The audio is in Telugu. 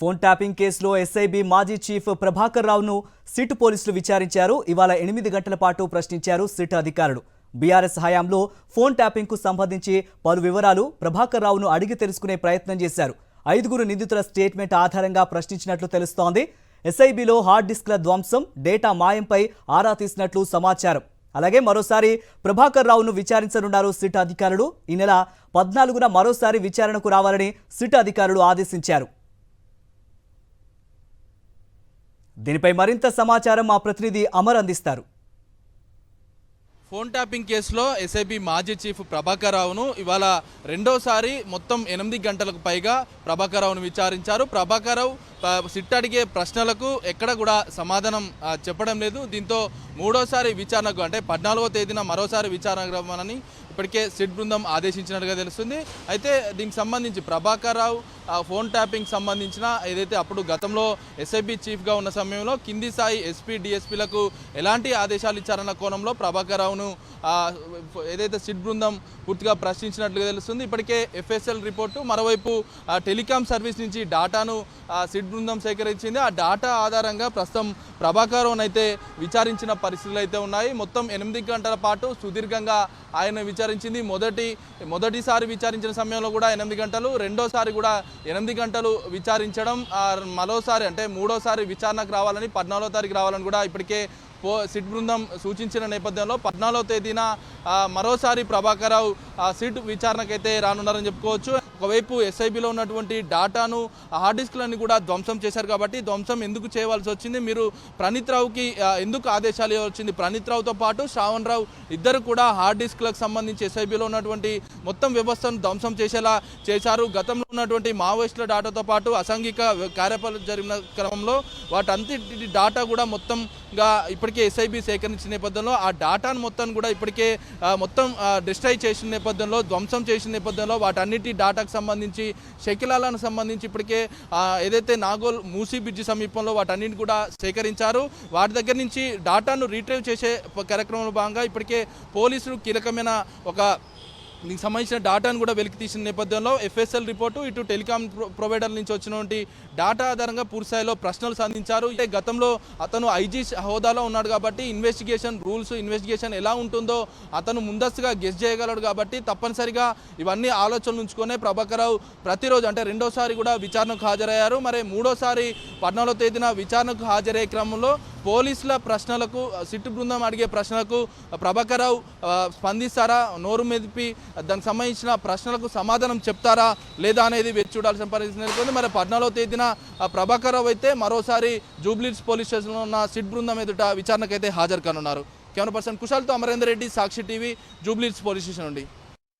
ఫోన్ ట్యాపింగ్ కేసులో ఎస్ఐబి మాజీ చీఫ్ ప్రభాకర్ రావును సిట్ పోలీసులు విచారించారు. ఇవాళ 8 గంటల పాటు ప్రశ్నించారు సిట్ అధికారులు. బీఆర్ఎస్ హయాంలో ఫోన్ ట్యాపింగ్ కు సంబంధించి పలు వివరాలు ప్రభాకర్ రావును అడిగి తెలుసుకునే ప్రయత్నం చేశారు. 5 నిందితుల స్టేట్మెంట్ ఆధారంగా ప్రశ్నించినట్లు తెలుస్తోంది. ఎస్ఐబిలో హార్డ్ డిస్క్ల ధ్వంసం, డేటా మాయంపై ఆరా తీసినట్లు సమాచారం. అలాగే మరోసారి ప్రభాకర్ రావును విచారించనున్నారు సిట్ అధికారులు. ఈ నెల 14న మరోసారి విచారణకు రావాలని సిట్ అధికారులు ఆదేశించారు. దీనిపై మరింత సమాచారం మా ప్రతినిధి అమర్ అందిస్తారు. ఫోన్ ట్యాపింగ్ కేసులో ఎస్ఐబి మాజీ చీఫ్ ప్రభాకర్ రావును ఇవాళ రెండోసారి మొత్తం 8 గంటలకు పైగా ప్రభాకర్ రావును విచారించారు. ప్రభాకర్ రావు సిట్ అడిగే ప్రశ్నలకు ఎక్కడ కూడా సమాధానం చెప్పడం లేదు. దీంతో మూడోసారి విచారణకు అంటే 14వ తేదీన మరోసారి విచారణకు రమ్మని ఇప్పటికే సిట్ బృందం ఆదేశించినట్టుగా తెలుస్తుంది. అయితే దీనికి సంబంధించి ప్రభాకర్ రావు ఫోన్ ట్యాపింగ్ సంబంధించిన ఏదైతే అప్పుడు గతంలో ఎస్ఐబి చీఫ్గా ఉన్న సమయంలో కింది స్థాయి ఎస్పీ డిఎస్పీలకు ఎలాంటి ఆదేశాలు ఇచ్చారన్న కోణంలో ప్రభాకర్ రావును ఏదైతే సిట్ బృందం పూర్తిగా ప్రశ్నించినట్లుగా తెలుస్తుంది. ఇప్పటికే ఎఫ్ఎస్ఎల్ రిపోర్టు, మరోవైపు టెలికాం సర్వీస్ నుంచి డాటాను సిట్ బృందం సేకరించింది. ఆ డాటా ఆధారంగా ప్రస్తుతం ప్రభాకర్ రావును అయితే విచారించిన పరిస్థితులు అయితే ఉన్నాయి. మొత్తం 8 గంటల పాటు సుదీర్ఘంగా ఆయన విచారించింది. మొదటిసారి విచారించిన సమయంలో కూడా 8 గంటలు, రెండోసారి కూడా 8 గంటలు విచారించడం, మరోసారి అంటే మూడోసారి విచారణకు రావాలని 14వ తారీఖు రావాలని కూడా ఇప్పటికే సిట్ బృందం సూచించిన నేపథ్యంలో 14వ తేదీన మరోసారి ప్రభాకర్ రావు సిట్ విచారణకైతే రానున్నారని చెప్పుకోవచ్చు. ఒకవైపు ఎస్ఐబిలో ఉన్నటువంటి డాటాను హార్డ్ డిస్క్లన్నీ కూడా ధ్వంసం చేశారు కాబట్టి ధ్వంసం ఎందుకు చేయవలసి వచ్చింది, మీరు ప్రణీత్ రావుకి ఎందుకు ఆదేశాలు ఇవ్వాల్సింది, ప్రణీత్ రావుతో పాటు శ్రావణ్ రావు ఇద్దరు కూడా హార్డ్ డిస్క్లకు సంబంధించి ఎస్ఐబిలో ఉన్నటువంటి మొత్తం వ్యవస్థను ధ్వంసం చేసేలా చేశారు. గతంలో ఉన్నటువంటి మావోయిస్టుల డాటాతో పాటు అసాంఘిక కార్యకలాపాలు జరిగిన క్రమంలో వాటంతటి డాటా కూడా మొత్తంగా ఇప్పటికే ఎస్ఐబి సేకరించిన నేపథ్యంలో ఆ డాటాను మొత్తం కూడా ఇప్పటికే మొత్తం డిస్ట్రాయ్ చేసిన నేపథ్యంలో, ధ్వంసం చేసిన నేపథ్యంలో వాటన్నిటి డాటాకు సంబంధించి షకిలాలకు సంబంధించి ఇప్పటికే ఏదైతే నాగోల్ మూసీ బ్రిడ్జి సమీపంలో వాటన్నింటిని కూడా సేకరించారు. వాటి దగ్గర నుంచి డాటాను రీట్రైవ్ చేసే కార్యక్రమంలో భాగంగా ఇప్పటికే పోలీసులు కీలకమైన దీనికి సంబంధించిన డాటాను కూడా వెలికి తీసిన నేపథ్యంలో ఎఫ్ఎస్ఎల్ రిపోర్టు, ఇటు టెలికాం ప్రొవైడర్ల నుంచి వచ్చినటువంటి డాటా ఆధారంగా పూర్తిస్థాయిలో ప్రశ్నలు సంధించారు. అంటే గతంలో అతను ఐజీ హోదాలో ఉన్నాడు కాబట్టి ఇన్వెస్టిగేషన్ రూల్స్, ఇన్వెస్టిగేషన్ ఎలా ఉంటుందో అతను ముందస్తుగా గెస్ చేయగలడు కాబట్టి తప్పనిసరిగా ఇవన్నీ ఆలోచనలు ఉంచుకునే ప్రభాకర్ రావు ప్రతిరోజు అంటే రెండోసారి కూడా విచారణకు హాజరయ్యారు. మరి మూడోసారి 14వ తేదీన విచారణకు హాజరయ్యే క్రమంలో పోలీసుల ప్రశ్నలకు, సిట్ బృందం అడిగే ప్రశ్నలకు ప్రభాకర్ రావు స్పందిస్తారా, నోరు మెదిపి దానికి సంబంధించిన ప్రశ్నలకు సమాధానం చెప్తారా లేదా అనేది వేచి చూడాల్సిన పరిస్థితి నెలకొంది. మరి 14వ తేదీన ప్రభాకర్ రావు అయితే మరోసారి జూబ్లీహిల్స్ పోలీస్ స్టేషన్లో ఉన్న సిట్ బృందం ఎదుట విచారణకైతే హాజరు కానున్నారు. కెమెరా పర్సన్ కుశాల్తో అమరేందర్ రెడ్డి, సాక్షి టీవీ, జూబ్లీహిల్స్ పోలీస్ స్టేషన్ నుండి.